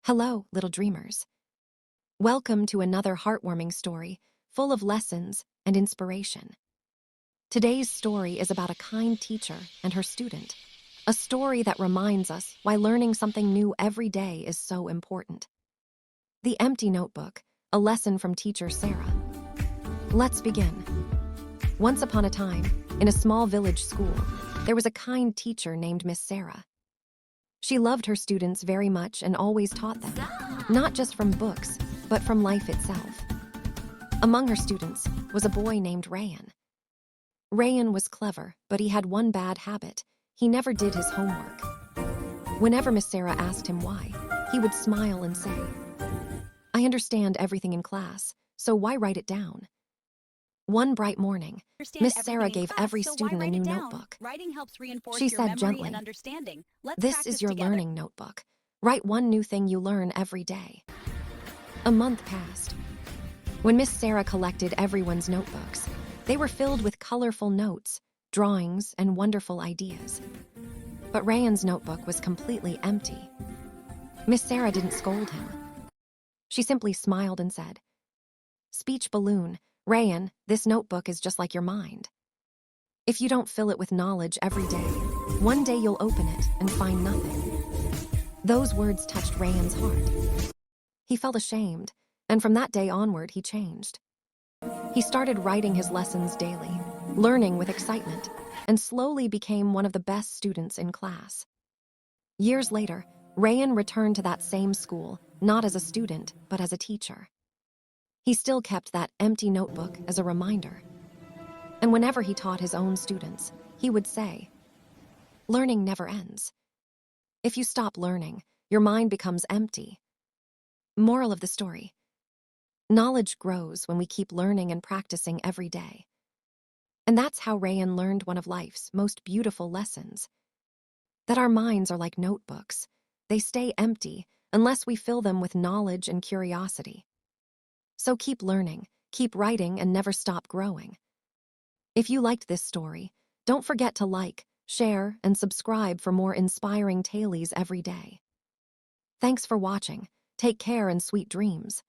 Hello, little dreamers. Welcome to another heartwarming story full of lessons and inspiration. Today's story is about a kind teacher and her student, a story that reminds us why learning something new every day is so important. The Empty Notebook, a lesson from teacher Sara. Let's begin. Once upon a time, in a small village school, there was a kind teacher named Miss Sara. She loved her students very much and always taught them, not just from books, but from life itself. Among her students was a boy named Rayan. Rayan was clever, but he had one bad habit. He never did his homework. Whenever Miss Sara asked him why, he would smile and say, "I understand everything in class, so why write it down?" One bright morning, Miss Sara gave every student a new notebook. Writing helps reinforce She your said memory gently, and understanding. Let's "This practice is your together. learning notebook. Write one new thing you learn every day." A month passed. When Miss Sara collected everyone's notebooks, they were filled with colorful notes, drawings, and wonderful ideas. But Rayan's notebook was completely empty. Miss Sara didn't scold him. She simply smiled and said, "Speech balloon, Rayan, this notebook is just like your mind. If you don't fill it with knowledge every day, one day you'll open it and find nothing." Those words touched Rayan's heart. He felt ashamed, and from that day onward, he changed. He started writing his lessons daily, learning with excitement, and slowly became one of the best students in class. Years later, Rayan returned to that same school, not as a student, but as a teacher. He still kept that empty notebook as a reminder. And whenever he taught his own students, he would say, "Learning never ends. If you stop learning, your mind becomes empty." Moral of the story: knowledge grows when we keep learning and practicing every day. And that's how Rayan learned one of life's most beautiful lessons. That our minds are like notebooks. They stay empty unless we fill them with knowledge and curiosity. So keep learning, keep writing, and never stop growing. If you liked this story, don't forget to like, share, and subscribe for more inspiring tales every day. Thanks for watching. Take care and sweet dreams.